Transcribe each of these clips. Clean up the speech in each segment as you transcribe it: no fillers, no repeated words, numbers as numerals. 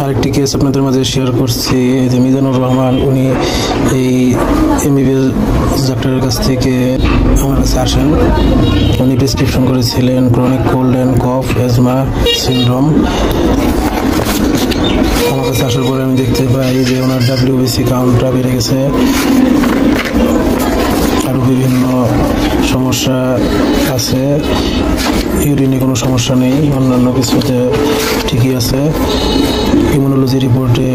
আরেকটি কেস আপনাদের মাঝে শেয়ার করছি। এই যে মিজানুর রহমান, উনি এই এমবিবিএস ডাক্তারের কাছ থেকে আমার কাছে আসেন। উনি প্রেসক্রিপশন করেছিলেন chronic cold and cough asthma syndrome. আমার কাছে আসার পরে আমি দেখতে পাই যে ওনার ডাব্লিউবিসি কাউন্টটা বেড়ে গেছে, আরও বিভিন্ন সমস্যা আছে। ইউরিনে কোনো সমস্যা নেই, অন্যান্য কিছুতে ঠিকই আছে। ইমিউনোলজি রিপোর্টে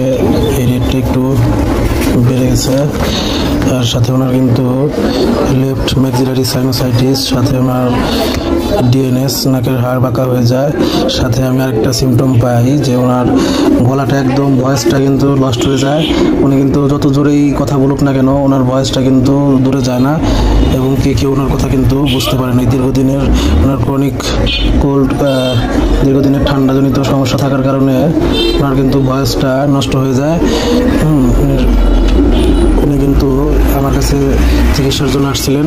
এই রেটটা একটু বেড়ে গেছে। আর সাথে ওনার কিন্তু লেফট ম্যাক্সিলারি সাইনোসাইটিস, সাথে ওনার ডিএনএস, নাকের হাড় বাঁকা হয়ে যায়। সাথে আমি আরেকটা সিমটম পাই যে ওনার গলাটা একদম, ভয়েসটা কিন্তু লস্ট হয়ে যায়। উনি কিন্তু যত জোরেই কথা বলুক না কেন, ওনার ভয়েসটা কিন্তু দূরে যায় না, এবং কেউ ওনার কথা কিন্তু বুঝতে পারে না। দীর্ঘদিনের ওনার ক্রনিক কোল্ড, দীর্ঘদিনের ঠান্ডাজনিত সমস্যা থাকার কারণে ওনার কিন্তু ভয়েসটা নষ্ট হয়ে যায়। উনি কিন্তু আমার কাছে চিকিৎসার জন্য আসছিলেন।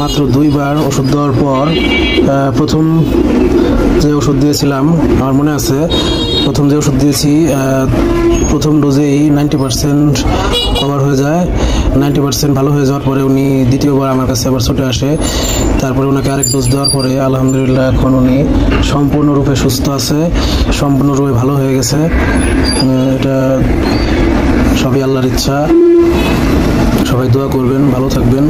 মাত্র 2 বার ওষুধ দেওয়ার পর প্রথম যে ওষুধ দিয়েছিলাম, আমার মনে আছে, প্রথম যে ওষুধ দিয়েছি প্রথম ডোজেই 90% কভার হয়ে যায়। 90% ভালো হয়ে যাওয়ার পরে উনি দ্বিতীয়বার আমার কাছে আবার ছুটে আসে। তারপরে ওনাকে আরেক ডোজ দেওয়ার পরে আলহামদুলিল্লাহ এখন উনি সম্পূর্ণরূপে সুস্থ আছে, সম্পূর্ণরূপে ভালো হয়ে গেছে। এটা সবই আল্লাহর ইচ্ছা। সবাই দোয়া করবেন, ভালো থাকবেন।